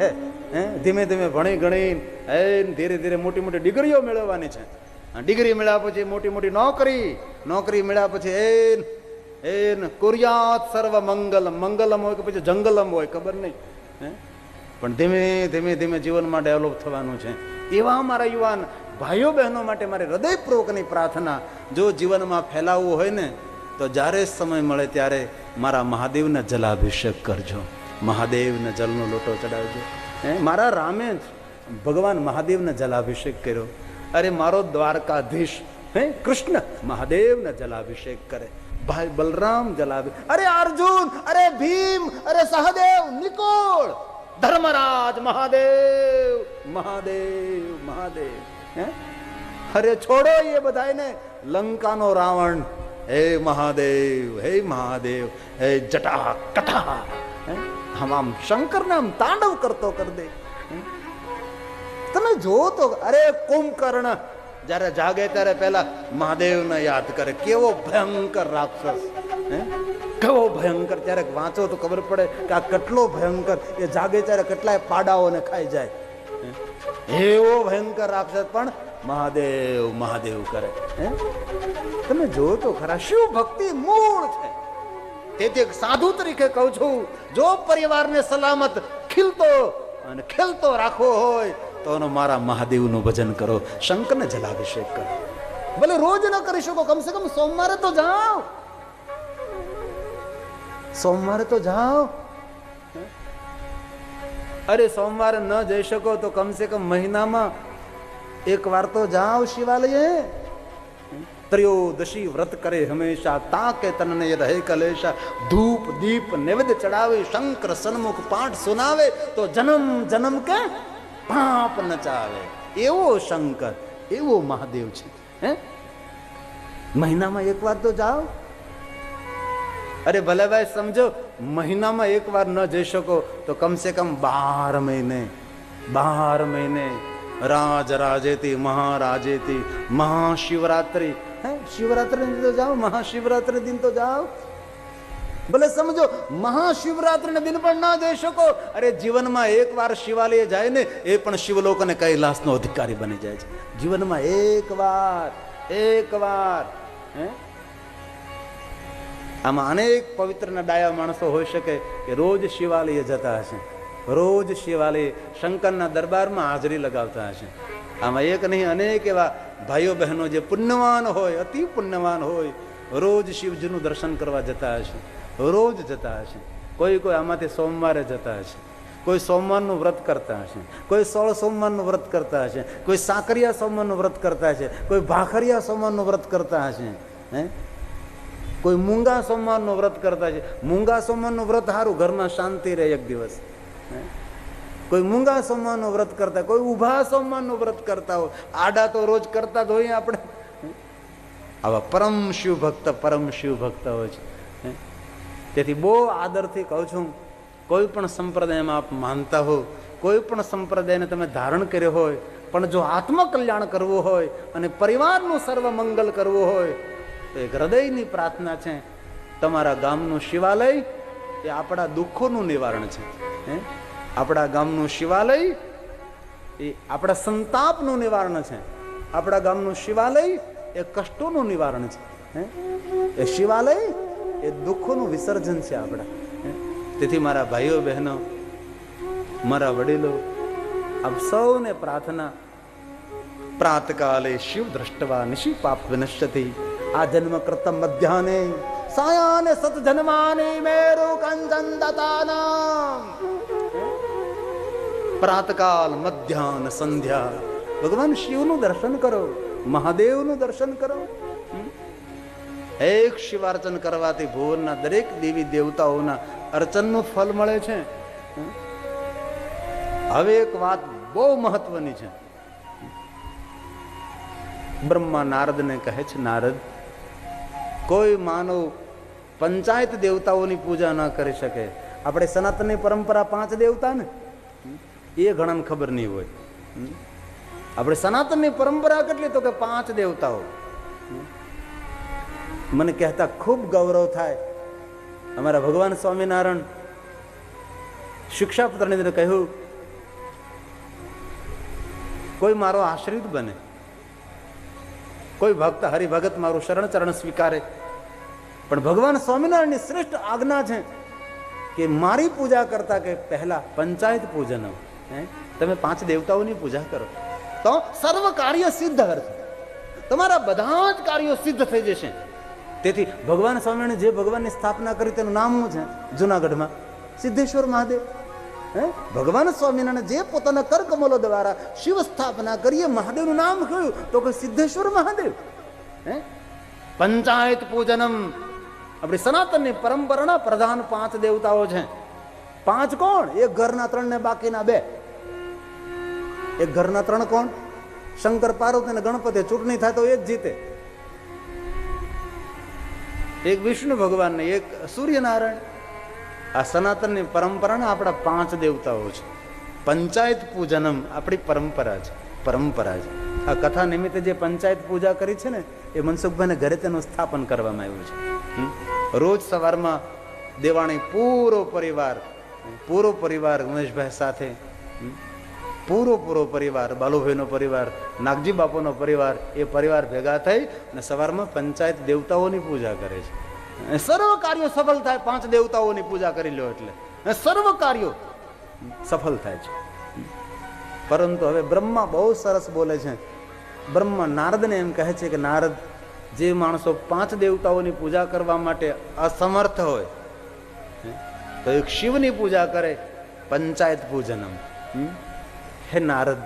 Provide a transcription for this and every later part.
છે. ધીમે ધીમે ભણી ગણી ધીરે ધીરે મોટી મોટી ડિગ્રીઓ મેળવવાની છે. ડિગ્રી મેળવ્યા પછી મોટી મોટી નોકરી મેળવ્યા પછી કુર્યાત સર્વ મંગલમ, મંગલમ હોય કે પછી જંગલમ હોય ખબર નહીં, પણ ધીમે ધીમે ધીમે જીવનમાં ડેવલપ થવાનું છે. એવા મારા યુવાન ભાઈઓ બહેનો માટે મારી હૃદયપૂર્વકની પ્રાર્થના જો જીવનમાં ફેલાવવું હોય ને તો જ્યારે સમય મળે ત્યારે મારા મહાદેવના જલાભિષેક કરજો, મહાદેવના જલનો લોટો ચડાવજો. મારા રામે જ ભગવાન મહાદેવના જલાભિષેક કર્યો. અરે મારો દ્વારકાધીશ કૃષ્ણ મહાદેવના જલાભિષેક કરે, ભાઈ બલરામ જલાભિષેક, અરે અર્જુન, અરે ભીમ, અરે સહદેવ, નિકોળ, ધર્મરાજ મહાદેવ મહાદેવ મહાદેવ. અરે છોડો એ બધાને, લંકાનો રાવણ હે મહાદેવ, હે મહાદેવ, હે જટા કટા, આમ શંકર નામ તાંડવ કરતો કરી દે. તમે જો તો અરે કુંભકર્ણ જયારે જાગે ત્યારે પેલા મહાદેવને યાદ કરે. કેવો ભયંકર રાક્ષસ, કેવો ભયંકર. ત્યારે વાંચો તો ખબર પડે કે આ કેટલો ભયંકર. એ જાગે ત્યારે કેટલાય પાડાઓને ખાઈ જાય. એવો ભયંકર રાક્ષસ પણ મહાદેવ મહાદેવ કરે. તમે જો તો ખરા, શિવ ભક્તિ મૂળ છે. તેથી એક સાધુ તરીકે કહું છું, જો પરિવારને સલામત ખીલતો અને ખેલતો રાખવો હોય તો મારા મહાદેવનું ભજન કરો, શંકરને જલાભિષેક કરો. ભલે રોજ ન કરી શકો, કમસે કમ સોમવારે તો જાઓ, સોમવારે તો જાઓ. અરે સોમવારે ન જઈ શકો તો કમસે કમ મહિનામાં એક વાર તો જાઓ શિવાલયે. ત્રયોદશી વ્રત કરે હંમેશા, તાકે તનને રહે કલેશા. ધૂપ દીપ નૈવેદ્ય ચડાવે, શંકર સન્મુખ પાઠ સુનાવે, તો જન્મ જન્મ કે પાપ નચાવે. એવો શંકર, એવો મહાદેવ છે. મહિનામાં એક વાર તો જાઓ. અરે ભલે ભાઈ સમજો, મહિનામાં એક વાર ન જઈ શકો તો કમસે કમ 12 મહિને રાજ રાજેતી મહારાજેતી મહાશિવરાત્રી, શિવરાત્રી दिन तो जाओ, महाशिवरात्रि दिन तो जाओ. ભલે સમજો મહાશિવરાત્રી દિન પણ ના જઈ શકો, અરે જીવનમાં એક વાર શિવાલય જાય ને એ પણ શિવલોક અને કૈલાસનો અધિકારી બની જાય છે. જીવનમાં એક વાર. આમાં અનેક પવિત્ર ના ડાયા માણસો હોઈ શકે કે રોજ શિવાલય જતા હશે, રોજ શિવાલય શંકરના દરબારમાં હાજરી લગાવતા હશે. આમાં એક નહીં અનેક એવા ભાઈઓ બહેનો જે પુણ્યવાન હોય, અતિ પુણ્યવાન હોય, રોજ શિવજીનું દર્શન કરવા જતા હશે, રોજ જતા હશે. કોઈ આમાંથી સોમવારે જતા હશે, કોઈ સોમવારનું વ્રત કરતા હશે, કોઈ 16 સોમવારનું વ્રત કરતા હશે, કોઈ સાકરિયા સોમવારનું વ્રત કરતા હશે, કોઈ ભાખરિયા સોમવારનું વ્રત કરતા હશે, કોઈ મૂંગા સોમવારનું વ્રત કરતા છે. મૂંગા સોમવારનું વ્રત સારું, ઘરમાં શાંતિ રહે એક દિવસ. કોઈ મૂંગા સોમવારનું વ્રત કરતા, કોઈ ઉભા સોમવારનું વ્રત કરતા હોય. આડા તો રોજ કરતા જ હોઈએ આપણે. આવા પરમ શિવ ભક્ત હોય છે. તેથી બહુ આદરથી કહું છું, કોઈ પણ સંપ્રદાયમાં આપ માનતા હો, કોઈ પણ સંપ્રદાયને તમે ધારણ કર્યો હોય, પણ જો આત્મકલ્યાણ કરવું હોય અને પરિવારનું સર્વ મંગલ કરવું હોય તો એક હૃદયની પ્રાર્થના છે, તમારા ગામનું શિવાલય એ આપણા દુઃખોનું નિવારણ છે. આપણા ગામનું શિવાલય એ આપણા સંતાપનું નિવારણ છે. આપણા ગામનું શિવાલય એ કષ્ટોનું નિવારણ છે. એ શિવાલય એ દુઃખોનું વિસર્જન છે આપણા. તેથી મારા ભાઈઓ બહેનો, મારા વડીલો, આપ સૌને પ્રાર્થના, પ્રાતકાલે શિવ દ્રષ્ટવા નિશી પાપ વિનશ્યતિ. આ જન્મ કૃતમ મધ્યાને સાયાને સત જન્માની મેરુ કંચન દતાનામ. પ્રાતકાલ, મધ્યાહન, સંધ્યા ભગવાન શિવનું દર્શન કરો, મહાદેવનું દર્શન કરો. એક શિવાર્ચન કરવાથી ભુવનના દરેક દેવી દેવતાઓના અર્ચનનું ફળ મળે છે. હવે એક વાત બહુ મહત્વની છે. બ્રહ્મા નારદને કહે છે, નારદ, કોઈ માનવ પંચાયત દેવતાઓની પૂજા ન કરી શકે. આપણે સનાતનની પરંપરા 5 દેવતા ને એ ઘણાને ખબર નહીં હોય. આપણે સનાતનની પરંપરા કેટલી તો કે 5 દેવતાઓ. મને કહેતા ખૂબ ગૌરવ થાય. અમારા ભગવાન સ્વામિનારાયણ શિક્ષાપત્રની અંદર કહ્યું કોઈ મારો આશ્રિત બને, કોઈ ભક્ત હરિભગત મારું શરણ ચરણ સ્વીકારે. પણ ભગવાન સ્વામિનારાયણની શ્રેષ્ઠ આજ્ઞા છે કે મારી પૂજા કરતા કે પહેલા પંચાયત પૂજન, તમે 5 દેવતાઓની પૂજા કરો તો સર્વ કાર્ય સિદ્ધ હશે, તમારા બધા જ કાર્યો સિદ્ધ થઈ જશે. તેથી ભગવાન સ્વામિનારાયણ જે ભગવાનની સ્થાપના કરી તેનું નામ શું છે? જુનાગઢમાં સિદ્ધેશ્વર મહાદેવ. ભગવાન સ્વામિનારાયણ જે પોતાના કરકમલો દ્વારા શિવ સ્થાપના કરીએ, મહાદેવનું નામ કયું તો કે સિદ્ધેશ્વર મહાદેવ. પંચાયત પૂજનમ આપણી સનાતનની પરંપરાના પ્રધાન 5 દેવતાઓ છે. 5 કોણ? એક ઘરના 3 ને બાકીના 2. એક ઘરના 3 કોણ? શંકર, પાર્વતી અને ગણપતિ. ચૂંટણી થાય તો એક જીતે. એક વિષ્ણુ ભગવાન ને એક સૂર્યનારાયણ. આ સનાતનની પરંપરાના આપણા 5 દેવતાઓ છે. પંચાયત પૂજનમ આપણી પરંપરા છે. પરંપરા છે. આ કથા નિમિત્તે જે પંચાયત પૂજા કરી છે ને, એ મનસુખભાઈને ઘરે તેનું સ્થાપન કરવામાં આવ્યું છે. રોજ સવારમાં દેવાણી પૂરો પરિવાર ઉમેશભાઈ સાથે, પૂરો પરિવાર, બાલુભાઈનો પરિવાર, નાગજી બાપુનો પરિવાર, એ પરિવાર ભેગા થઈ અને સવારમાં પંચાયત દેવતાઓની પૂજા કરે છે. સર્વ કાર્યો સફળ થાય. 5 દેવતાઓની પૂજા કરી લો એટલે સર્વ કાર્યો સફળ થાય છે. પરંતુ હવે બ્રહ્મા બહુ સરસ બોલે છે. બ્રહ્મા નારદને એમ કહે છે કે નારદ, જે માણસો 5 દેવતાઓની પૂજા કરવા માટે અસમર્થ હોય તો એક શિવની પૂજા કરે, પંચાયત પૂજનમ. હે નારદ,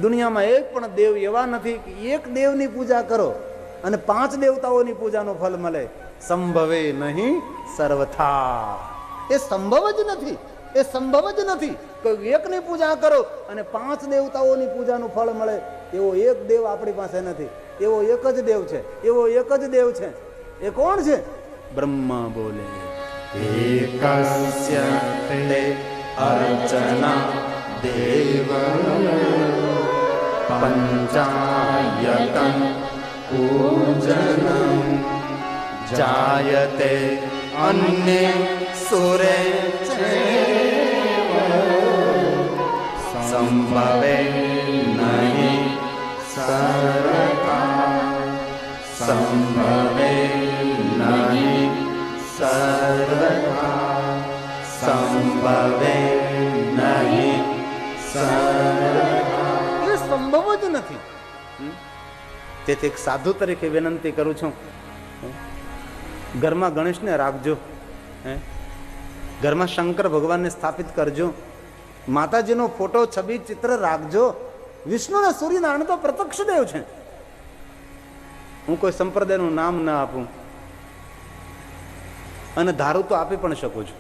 દુનિયામાં એક પણ દેવ એવા નથી કે એક દેવની પૂજા કરો અને 5 દેવતાઓની પૂજાનું ફળ મળે. સંભવે નહીં સર્વથા. એ સંભવ જ નથી. એ સંભવ જ નથી કે એકની પૂજા કરો અને 5 દેવતાઓની પૂજાનું ફળ મળે. એવો એક દેવ આપણી પાસે નથી. એવો એક જ દેવ છે. એવો એક જ દેવ છે. એ કોણ છે? બ્રહ્મા બોલે, એકસ્ય તે અર્ચના દેવ પંચાયતન પૂજનમ જાયતે અન્ય સુરે સંભવે નહીં સરકા. સંભવે નહીં સર્વથા. સંભવે નહીં સર્વથા. એ સંભવ જ નથી. તેથી એક સાધુ તરીકે વિનંતી કરું છું, ઘરમાં ગણેશને રાખજો, ઘરમાં શંકર ભગવાનને સ્થાપિત કરજો, માતાજીનો ફોટો, છબી, ચિત્ર રાખજો. વિષ્ણુ અને સૂર્યનારાયણ તો પ્રત્યક્ષ દેવ છે. હું કોઈ સંપ્રદાયનું નામ ના આપું અને ધારું તો આપી પણ શકું છું.